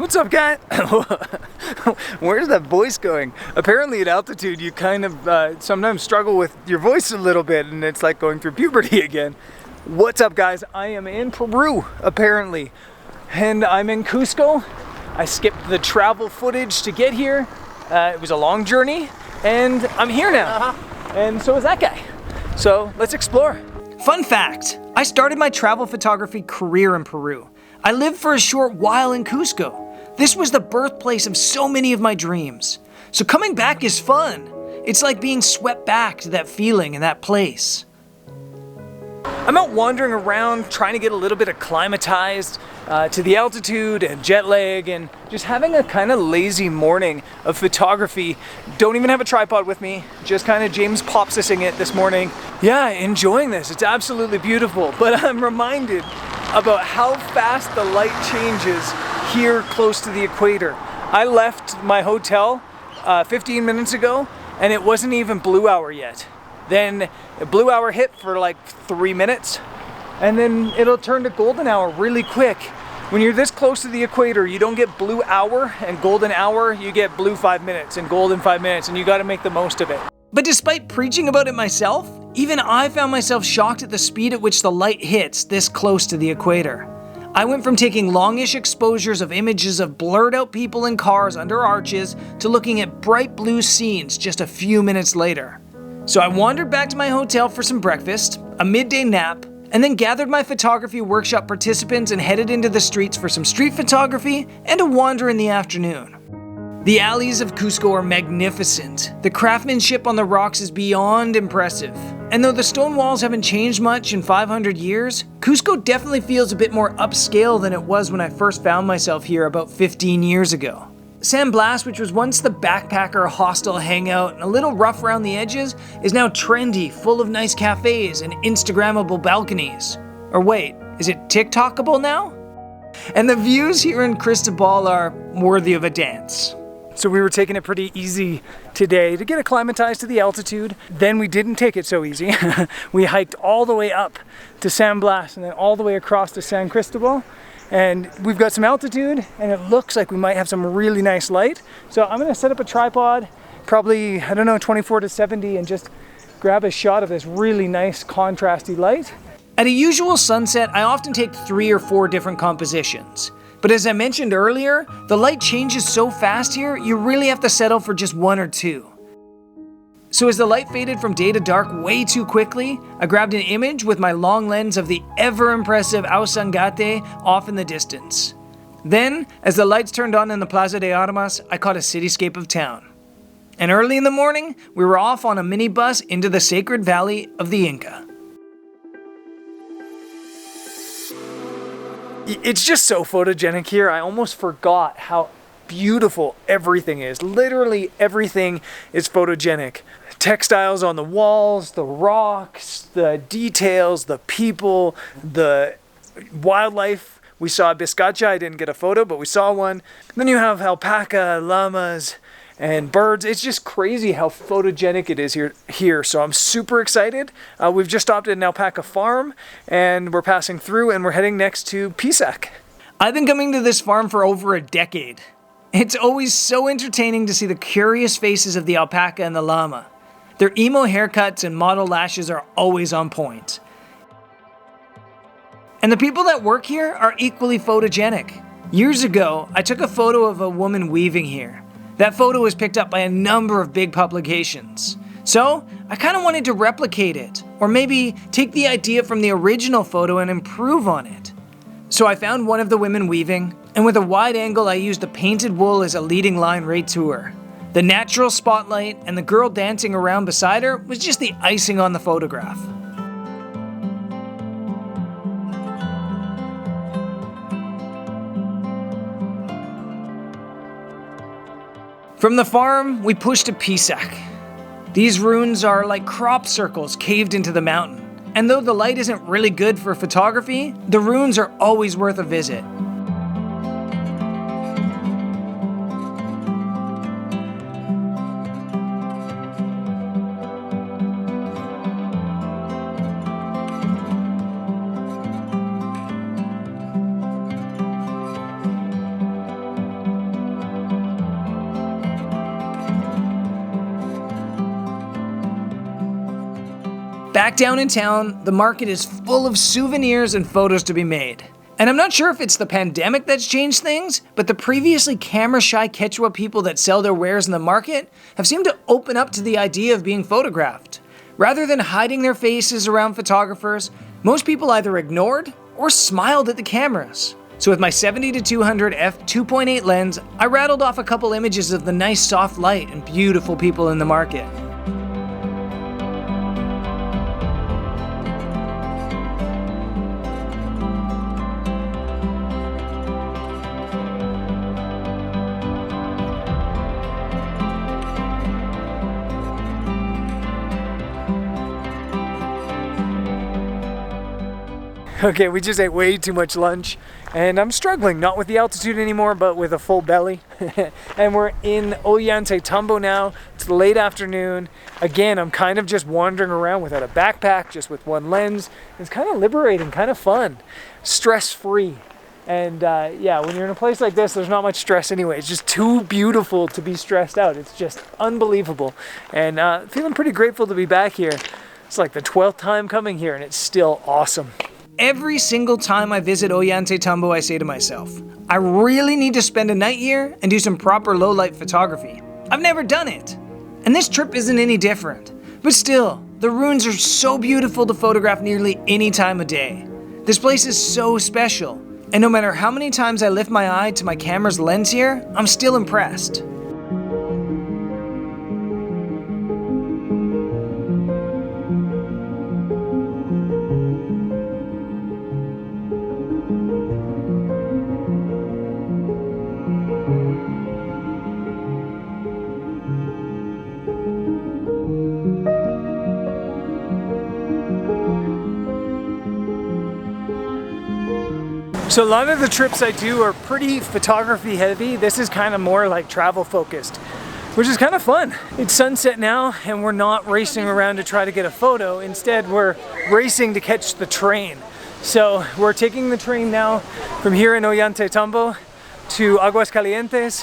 What's up, guy? Where's that voice going? Apparently at altitude you kind of sometimes struggle with your voice a little bit, and it's like going through puberty again. What's up, guys? I am in Peru, apparently, and I'm in Cusco. I skipped the travel footage to get here. It was a long journey, and I'm here now. And so is that guy. So let's explore. Fun fact, I started my travel photography career in Peru. I lived for a short while in Cusco. This was the birthplace of so many of my dreams. So coming back is fun. It's like being swept back to that feeling and that place. I'm out wandering around trying to get a little bit acclimatized to the altitude and jet lag, and just having a kind of lazy morning of photography. Don't even have a tripod with me, just kind of James Popsicing it this morning. Yeah, enjoying this. It's absolutely beautiful, but I'm reminded about how fast the light changes here close to the equator. I left my hotel 15 minutes ago and it wasn't even blue hour yet. Then blue hour hit for like 3 minutes and then it'll turn to golden hour really quick. When you're this close to the equator, you don't get blue hour and golden hour, you get blue 5 minutes and golden 5 minutes, and you gotta make the most of it. But despite preaching about it myself, even I found myself shocked at the speed at which the light hits this close to the equator. I went from taking longish exposures of images of blurred out people in cars under arches to looking at bright blue scenes just a few minutes later. So I wandered back to my hotel for some breakfast, a midday nap, and then gathered my photography workshop participants and headed into the streets for some street photography and a wander in the afternoon. The alleys of Cusco are magnificent. The craftsmanship on the rocks is beyond impressive. And though the stone walls haven't changed much in 500 years, Cusco definitely feels a bit more upscale than it was when I first found myself here about 15 years ago. San Blas, which was once the backpacker hostel hangout and a little rough around the edges, is now trendy, full of nice cafes and Instagrammable balconies. Or wait, is it TikTokable now? And the views here in Cristobal are worthy of a dance. So we were taking it pretty easy today to get acclimatized to the altitude. Then we didn't take it so easy. We hiked all the way up to San Blas and then all the way across to San Cristobal. And we've got some altitude and it looks like we might have some really nice light. So I'm gonna set up a tripod, probably, I don't know, 24 to 70, and just grab a shot of this really nice contrasty light. At a usual sunset, I often take 3 or 4 different compositions. But as I mentioned earlier, the light changes so fast here, you really have to settle for just 1 or 2. So as the light faded from day to dark way too quickly, I grabbed an image with my long lens of the ever-impressive Ausangate off in the distance. Then, as the lights turned on in the Plaza de Armas, I caught a cityscape of town. And early in the morning, we were off on a minibus into the sacred valley of the Inca. It's just so photogenic here. I almost forgot how beautiful everything is. Literally everything is photogenic. Textiles on the walls, the rocks, the details, the people, the wildlife. We saw Biscacha. I didn't get a photo, but we saw one. Then you have alpaca, llamas, and birds. It's just crazy how photogenic it is here. So I'm super excited. We've just stopped at an alpaca farm and we're passing through and we're heading next to Pisac. I've been coming to this farm for over a decade. It's always so entertaining to see the curious faces of the alpaca and the llama. Their emo haircuts and model lashes are always on point. And the people that work here are equally photogenic. Years ago, I took a photo of a woman weaving here. That photo was picked up by a number of big publications. So, I kind of wanted to replicate it, or maybe take the idea from the original photo and improve on it. So I found one of the women weaving, and with a wide angle I used the painted wool as a leading line right to her. The natural spotlight and the girl dancing around beside her was just the icing on the photograph. From the farm, we pushed to Pisac. These ruins are like crop circles caved into the mountain. And though the light isn't really good for photography, the ruins are always worth a visit. Back down in town, the market is full of souvenirs and photos to be made. And I'm not sure if it's the pandemic that's changed things, but the previously camera-shy Quechua people that sell their wares in the market have seemed to open up to the idea of being photographed. Rather than hiding their faces around photographers, most people either ignored or smiled at the cameras. So with my 70-200 f2.8 lens, I rattled off a couple images of the nice soft light and beautiful people in the market. Okay, we just ate way too much lunch, and I'm struggling, not with the altitude anymore, but with a full belly. And we're in Ollantaytambo now. It's late afternoon. Again, I'm kind of just wandering around without a backpack, just with one lens. It's kind of liberating, kind of fun, stress-free. And yeah, when you're in a place like this, there's not much stress anyway. It's just too beautiful to be stressed out. It's just unbelievable. And feeling pretty grateful to be back here. It's like the 12th time coming here, and it's still awesome. Every single time I visit Ollantaytambo, I say to myself, I really need to spend a night here and do some proper low-light photography. I've never done it. And this trip isn't any different. But still, the ruins are so beautiful to photograph nearly any time of day. This place is so special. And no matter how many times I lift my eye to my camera's lens here, I'm still impressed. So a lot of the trips I do are pretty photography heavy. This is kind of more like travel focused, which is kind of fun. It's sunset now and we're not racing around to try to get a photo. Instead, we're racing to catch the train. So we're taking the train now from here in Ollantaytambo to Aguas, Calientes,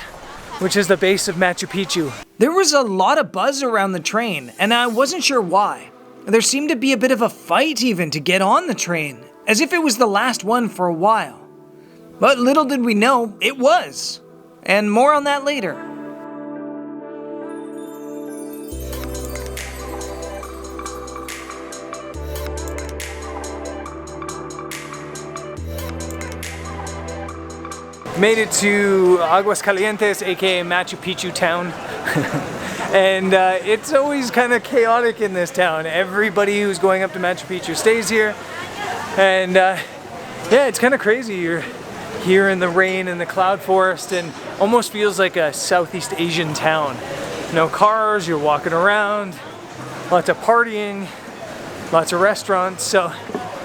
which is the base of Machu Picchu. There was a lot of buzz around the train and I wasn't sure why. There seemed to be a bit of a fight even to get on the train, as if it was the last one for a while. But little did we know, it was. And more on that later. Made it to Aguas Calientes, aka Machu Picchu town. And it's always kind of chaotic in this town. Everybody who's going up to Machu Picchu stays here. And yeah, it's kind of crazy. You're here in the rain and the cloud forest and almost feels like a Southeast Asian town. No cars, you're walking around, lots of partying, lots of restaurants. So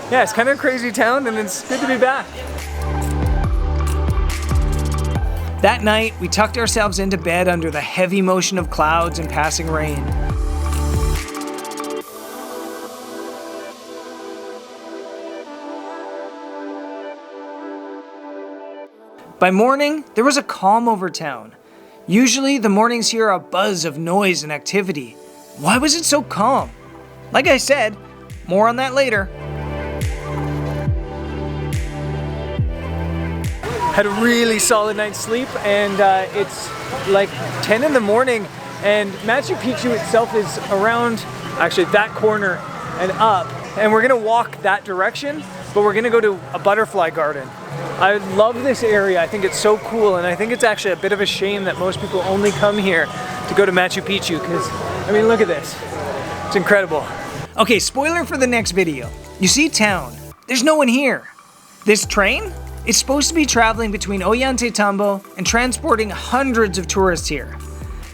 yeah, it's kind of a crazy town and it's good to be back. That night, we tucked ourselves into bed under the heavy motion of clouds and passing rain. By morning, there was a calm over town. Usually, the mornings here are a buzz of noise and activity. Why was it so calm? Like I said, more on that later. Had a really solid night's sleep, and it's like 10 in the morning, and Machu Picchu itself is around, actually that corner and up, and we're gonna walk that direction, but we're gonna go to a butterfly garden. I love this area. I think it's so cool, and I think it's actually a bit of a shame that most people only come here to go to Machu Picchu, because, I mean, look at this. It's incredible. Okay, spoiler for the next video. You see town. There's no one here. This train? It's supposed to be traveling between Ollantaytambo and transporting hundreds of tourists here.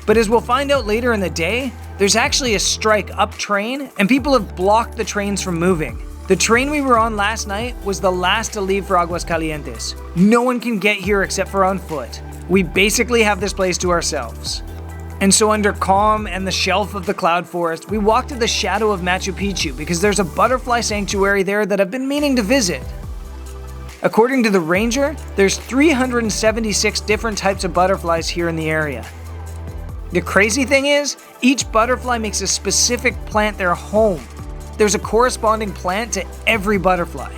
But as we'll find out later in the day, there's actually a strike up train, and people have blocked the trains from moving. The train we were on last night was the last to leave for Aguas Calientes. No one can get here except for on foot. We basically have this place to ourselves. And so under calm and the shelf of the cloud forest, we walked to the shadow of Machu Picchu because there's a butterfly sanctuary there that I've been meaning to visit. According to the ranger, there's 376 different types of butterflies here in the area. The crazy thing is, each butterfly makes a specific plant their home. there's a corresponding plant to every butterfly.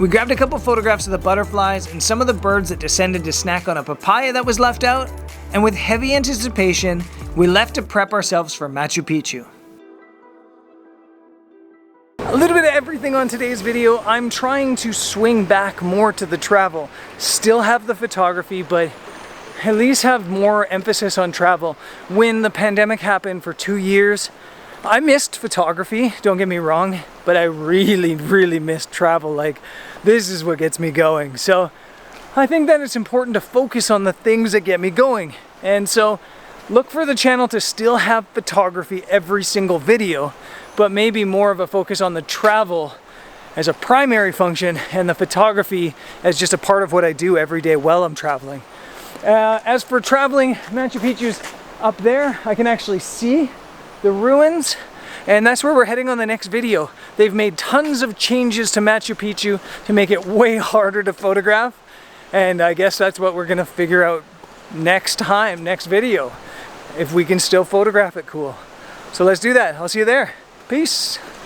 We grabbed a couple photographs of the butterflies and some of the birds that descended to snack on a papaya that was left out, and with heavy anticipation, we left to prep ourselves for Machu Picchu. A little bit of everything on today's video. I'm trying to swing back more to the travel. Still have the photography, but at least have more emphasis on travel. When the pandemic happened for 2 years, I missed photography, don't get me wrong, but I really missed travel. Like, this is what gets me going. So I think that it's important to focus on the things that get me going. And so look for the channel to still have photography every single video, but maybe more of a focus on the travel as a primary function and the photography as just a part of what I do every day while I'm traveling. As for traveling, Machu Picchu's up there. I can actually see the ruins, and that's where we're heading on the next video. They've made tons of changes to Machu Picchu to make it way harder to photograph, and I guess that's what we're gonna figure out next time, next video, if we can still photograph it cool. So let's do that. I'll see you there. Peace.